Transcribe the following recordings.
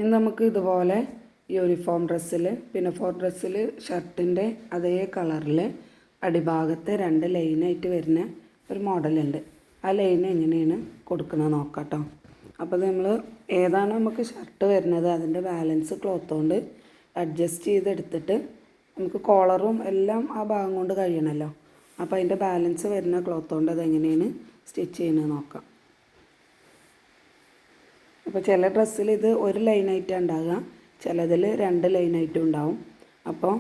ഇനി നമുക്ക് ഇതുപോലെ യൂണിഫോം ഡ്രസ്സിൽ പിനഫോർ ഡ്രസ്സിൽ ഷർട്ടിൻ്റെ അതേ കളറിൽ അടിഭാഗത്ത് 2 ലൈനായിട്ട് വരുന്ന ഒരു മോഡലുണ്ട്. ആ ലൈൻ എങ്ങനെയാണ് കൊടുക്കുന്നത് നോക്കാം കേട്ടോ. അപ്പോൾ നമ്മൾ ഏതാണ് നമുക്ക് ഷർട്ട് വരുന്നത് അതിൻ്റെ ബാലൻസ് ക്ലോത്ത് കൊണ്ട് അഡ്ജസ്റ്റ് ചെയ്തെടുത്തിട്ട് നമുക്ക് കോളറും എല്ലാം ആ ഭാഗം കൊണ്ട് കഴിയണമല്ലോ. അപ്പോൾ അതിൻ്റെ ബാലൻസ് വരുന്ന ക്ലോത്ത് കൊണ്ട് അതെങ്ങനെയാണ് സ്റ്റിച്ച് ചെയ്യുന്നത് നോക്കാം. അപ്പോൾ ചില ഡ്രസ്സിൽ ഇത് ഒരു ലൈനായിട്ടാണ് ഉണ്ടാകുക, ചിലതിൽ 2 ലൈനായിട്ടും ഉണ്ടാവും. അപ്പോൾ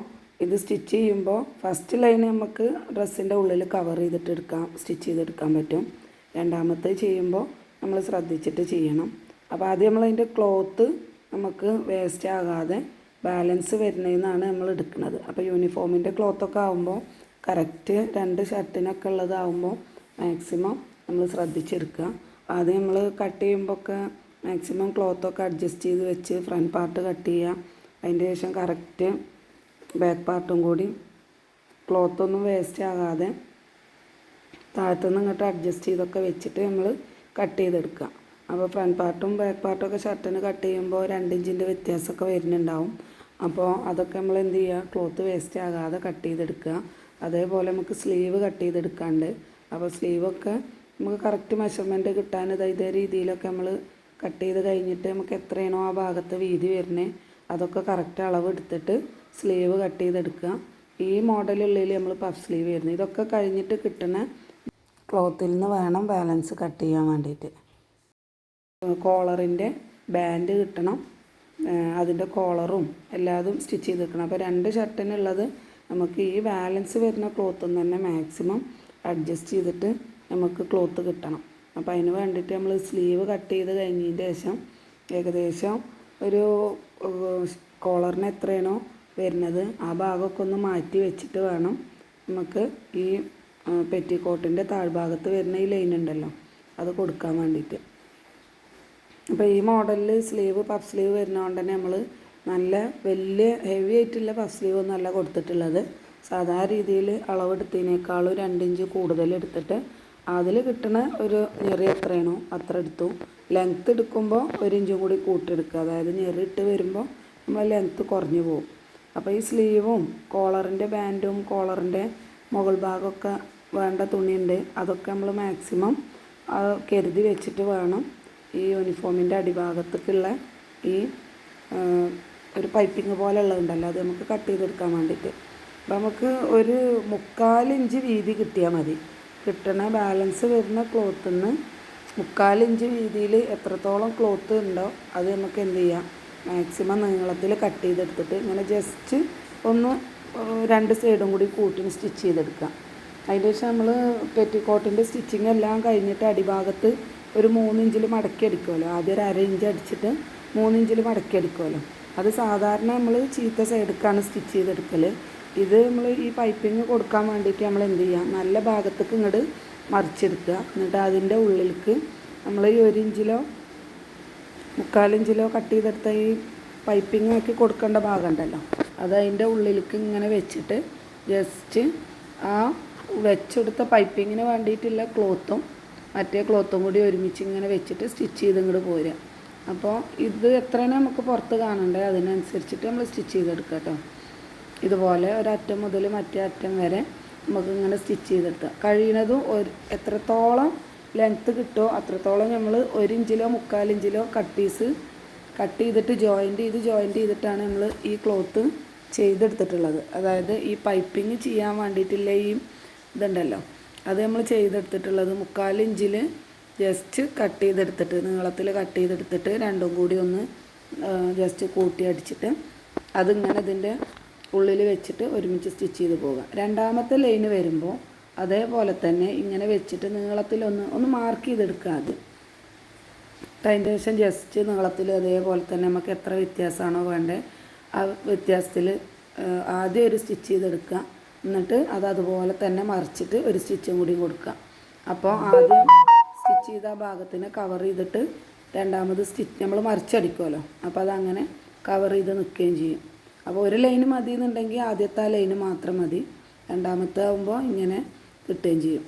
ഇത് സ്റ്റിച്ച് ചെയ്യുമ്പോൾ ഫസ്റ്റ് ലൈൻ നമുക്ക് ഡ്രസ്സിൻ്റെ ഉള്ളിൽ കവർ ചെയ്തിട്ട് സ്റ്റിച്ച് ചെയ്തെടുക്കാൻ പറ്റും. രണ്ടാമത്തെ ചെയ്യുമ്പോൾ നമ്മൾ ശ്രദ്ധിച്ചിട്ട് ചെയ്യണം. അപ്പോൾ ആദ്യം നമ്മളതിൻ്റെ ക്ലോത്ത് നമുക്ക് വേസ്റ്റ് ആകാതെ ബാലൻസ് വരുന്നതെന്നാണ് നമ്മൾ എടുക്കുന്നത്. അപ്പോൾ യൂണിഫോമിൻ്റെ ക്ലോത്തൊക്കെ ആകുമ്പോൾ കറക്റ്റ് 2 ഷർട്ടിനൊക്കെ ഉള്ളതാകുമ്പോൾ മാക്സിമം നമ്മൾ ശ്രദ്ധിച്ചെടുക്കുക. ആദ്യം നമ്മൾ കട്ട് ചെയ്യുമ്പോഴൊക്കെ മാക്സിമം ക്ലോത്തൊക്കെ അഡ്ജസ്റ്റ് ചെയ്ത് വെച്ച് ഫ്രണ്ട് പാർട്ട് കട്ട് ചെയ്യുക. അതിൻ്റെ ശേഷം കറക്റ്റ് ബാക്ക് പാർട്ടും കൂടി ക്ലോത്തൊന്നും വേസ്റ്റ് ആകാതെ താഴത്തുനിന്ന് ഇങ്ങോട്ട് അഡ്ജസ്റ്റ് ചെയ്തൊക്കെ വെച്ചിട്ട് നമ്മൾ കട്ട് ചെയ്തെടുക്കുക. അപ്പോൾ ഫ്രണ്ട് പാർട്ടും ബാക്ക് പാർട്ടൊക്കെ ഷർട്ടിന് കട്ട് ചെയ്യുമ്പോൾ 2 ഇഞ്ചിൻ്റെ വ്യത്യാസമൊക്കെ വരുന്നുണ്ടാവും. അപ്പോൾ അതൊക്കെ നമ്മൾ എന്ത് ചെയ്യുക, ക്ലോത്ത് വേസ്റ്റ് ആകാതെ കട്ട് ചെയ്തെടുക്കുക. അതേപോലെ നമുക്ക് സ്ലീവ് കട്ട് ചെയ്തെടുക്കാണ്ട്. അപ്പോൾ സ്ലീവൊക്കെ നമുക്ക് കറക്റ്റ് മെഷർമെൻറ്റ് കിട്ടാൻ ഇതേ രീതിയിലൊക്കെ നമ്മൾ കട്ട് ചെയ്ത് കഴിഞ്ഞിട്ട് നമുക്ക് എത്രയാണോ ആ ഭാഗത്ത് വീതി വരുന്നത് അതൊക്കെ കറക്റ്റ് അളവ് എടുത്തിട്ട് സ്ലീവ് കട്ട് ചെയ്തെടുക്കുക. ഈ മോഡലുള്ളിൽ നമ്മൾ പഫ് സ്ലീവ് വരുന്നത് ഇതൊക്കെ കഴിഞ്ഞിട്ട് കിട്ടുന്ന ക്ലോത്തിൽ നിന്ന് വേണം ബാലൻസ് കട്ട് ചെയ്യാൻ വേണ്ടിയിട്ട്. കോളറിൻ്റെ ബാൻഡ് കിട്ടണം, അതിൻ്റെ കോളറും എല്ലാതും സ്റ്റിച്ച് ചെയ്തെടുക്കണം. അപ്പോൾ 2 ഷർട്ടിനുള്ളത് നമുക്ക് ഈ ബാലൻസ് വരുന്ന ക്ലോത്തും തന്നെ മാക്സിമം അഡ്ജസ്റ്റ് ചെയ്തിട്ട് നമുക്ക് ക്ലോത്ത് കിട്ടണം. അപ്പോൾ അതിന് വേണ്ടിയിട്ട് നമ്മൾ സ്ലീവ് കട്ട് ചെയ്ത് കഴിഞ്ഞതിന് ശേഷം ഏകദേശം ഒരു കോളറിന് എത്രയാണോ വരുന്നത് ആ ഭാഗമൊക്കെ ഒന്ന് മാറ്റി വെച്ചിട്ട് വേണം നമുക്ക് ഈ പെറ്റിക്കോട്ടിൻ്റെ താഴ്ഭാഗത്ത് വരുന്ന ഈ ലൈൻ ഉണ്ടല്ലോ അത് കൊടുക്കാൻ വേണ്ടിയിട്ട്. അപ്പോൾ ഈ മോഡലിൽ സ്ലീവ് പഫ് സ്ലീവ് വരുന്നതുകൊണ്ട് തന്നെ നമ്മൾ നല്ല വലിയ ഹെവി ആയിട്ടുള്ള പഫ് സ്ലീവ് ഒന്നല്ല കൊടുത്തിട്ടുള്ളത്. സാധാരണ രീതിയിൽ അളവെടുത്തതിനേക്കാളും 2 ഇഞ്ച് കൂടുതൽ എടുത്തിട്ട് അതിൽ കിട്ടുന്ന ഒരു ഞെറി എത്രയാണോ അത്ര എടുത്തു. ലെങ്ത്ത് എടുക്കുമ്പോൾ 1 ഇഞ്ചും കൂടി കൂട്ടിയെടുക്കുക. അതായത് ഞെറി ഇട്ട് വരുമ്പോൾ നമ്മൾ ലെങ്ത്ത് കുറഞ്ഞു പോകും. അപ്പോൾ ഈ സ്ലീവും കോളറിൻ്റെ ബാൻഡും കോളറിൻ്റെ മുകൾ ഭാഗമൊക്കെ വേണ്ട തുണിയുണ്ട്, അതൊക്കെ നമ്മൾ മാക്സിമം കരുതി വെച്ചിട്ട് വേണം ഈ യൂണിഫോമിൻ്റെ അടിഭാഗത്തേക്കുള്ള ഈ ഒരു പൈപ്പിംഗ് പോലെ ഉള്ളതുണ്ടല്ലോ അത് നമുക്ക് കട്ട് ചെയ്തെടുക്കാൻ വേണ്ടിയിട്ട്. അപ്പോൾ നമുക്ക് ഒരു 3/4 ഇഞ്ച് വീതി കിട്ടിയാൽ മതി. കിട്ടണ ബാലൻസ് വരുന്ന ക്ലോത്തിൽ നിന്ന് 3/4 ഇഞ്ച് വീതിയിൽ എത്രത്തോളം ക്ലോത്ത് ഉണ്ടോ അത് നമുക്ക് എന്ത് ചെയ്യാം, മാക്സിമം നീളത്തിൽ കട്ട് ചെയ്തെടുത്തിട്ട് ഇങ്ങനെ ജസ്റ്റ് ഒന്ന് 2 സൈഡും കൂടി കൂട്ടി സ്റ്റിച്ച് ചെയ്തെടുക്കാം. അതിന് ശേഷം നമ്മൾ പെറ്റിക്കോട്ടിൻ്റെ സ്റ്റിച്ചിങ് എല്ലാം കഴിഞ്ഞിട്ട് അടിഭാഗത്ത് ഒരു 3 ഇഞ്ചിൽ മടക്കി അടിക്കുമല്ലോ. ആദ്യം ഒരു 1/2 ഇഞ്ച് അടിച്ചിട്ട് 3 ഇഞ്ചിൽ മടക്കി അടിക്കുമല്ലോ. അത് സാധാരണ നമ്മൾ ചീത്ത സൈഡിലേക്കാണ് സ്റ്റിച്ച് ചെയ്തെടുക്കൽ. ഇത് നമ്മൾ ഈ പൈപ്പിങ് കൊടുക്കാൻ വേണ്ടിയിട്ട് നമ്മൾ എന്ത് ചെയ്യുക, നല്ല ഭാഗത്തേക്ക് ഇങ്ങോട്ട് മറിച്ചെടുക്കുക. എന്നിട്ട് അതിൻ്റെ ഉള്ളിലേക്ക് നമ്മൾ ഈ 1 ഇഞ്ചിലോ 3/4 ഇഞ്ചിലോ കട്ട് ചെയ്തെടുത്ത ഈ പൈപ്പിങ് ആക്കി കൊടുക്കേണ്ട ഭാഗം ഉണ്ടല്ലോ അത് അതിൻ്റെ ഉള്ളിലേക്ക് ഇങ്ങനെ വെച്ചിട്ട് ജസ്റ്റ് ആ വെച്ചെടുത്ത പൈപ്പിങ്ങിന് വേണ്ടിയിട്ടുള്ള ക്ലോത്തും മറ്റേ ക്ലോത്തും കൂടി ഒരുമിച്ച് ഇങ്ങനെ വെച്ചിട്ട് സ്റ്റിച്ച് ചെയ്ത് ഇങ്ങോട്ട് പോരുക. അപ്പോൾ ഇത് എത്രയാണ് നമുക്ക് പുറത്ത് കാണണ്ടേ അതിനനുസരിച്ചിട്ട് നമ്മൾ സ്റ്റിച്ച് ചെയ്തെടുക്കുക കേട്ടോ. ഇതുപോലെ ഒരറ്റം മുതൽ മറ്റേ അറ്റം വരെ നമുക്ക് ഇങ്ങനെ സ്റ്റിച്ച് ചെയ്തെടുക്കുക. കഴിയുന്നതും എത്രത്തോളം ലെങ്ത്ത് കിട്ടുമോ അത്രത്തോളം നമ്മൾ 1 ഇഞ്ചിലോ 3/4 ഇഞ്ചിലോ കട്ട് ചെയ്തിട്ട് ജോയിൻറ്റ് ചെയ്തിട്ടാണ് നമ്മൾ ഈ ക്ലോത്ത് ചെയ്തെടുത്തിട്ടുള്ളത്. അതായത് ഈ പൈപ്പിങ് ചെയ്യാൻ വേണ്ടിയിട്ടുള്ള ഈ ഇതുണ്ടല്ലോ അത് നമ്മൾ ചെയ്തെടുത്തിട്ടുള്ളത് 3/4 ഇഞ്ചിൽ ജസ്റ്റ് കട്ട് ചെയ്തെടുത്തിട്ട് നീളത്തിൽ കട്ട് ചെയ്തെടുത്തിട്ട് രണ്ടും കൂടി ഒന്ന് ജസ്റ്റ് കൂട്ടി അടിച്ചിട്ട് അതിങ്ങനെ ഇതിൻ്റെ ഉള്ളിൽ വെച്ചിട്ട് ഒരുമിച്ച് സ്റ്റിച്ച് ചെയ്ത് പോകുക. രണ്ടാമത്തെ ലൈന് വരുമ്പോൾ അതേപോലെ തന്നെ ഇങ്ങനെ വെച്ചിട്ട് നീളത്തിലൊന്ന് മാർക്ക് ചെയ്തെടുക്കുക. അതിൻ്റെ ശേഷം ജസ്റ്റ് നീളത്തിൽ അതേപോലെ തന്നെ നമുക്ക് എത്ര വ്യത്യാസമാണോ വേണ്ടത് ആ വ്യത്യാസത്തിൽ ആദ്യം ഒരു സ്റ്റിച്ച് ചെയ്തെടുക്കുക. എന്നിട്ട് അതുപോലെ തന്നെ മറിച്ചിട്ട് ഒരു സ്റ്റിച്ചും കൂടി കൊടുക്കുക. അപ്പോൾ ആദ്യം സ്റ്റിച്ച് ചെയ്ത ആ ഭാഗത്തിന് കവർ ചെയ്തിട്ട് രണ്ടാമത് സ്റ്റിച്ച് നമ്മൾ മറിച്ചടിക്കുമല്ലോ അപ്പോൾ അതങ്ങനെ കവർ ചെയ്ത് നിൽക്കുകയും ചെയ്യും. അപ്പോൾ ഒരു ലൈന് മതി എന്നുണ്ടെങ്കിൽ ആദ്യത്തെ ആ ലൈന് മാത്രം മതി, രണ്ടാമത്തെ ആകുമ്പോൾ ഇങ്ങനെ കിട്ടുകയും ചെയ്യും.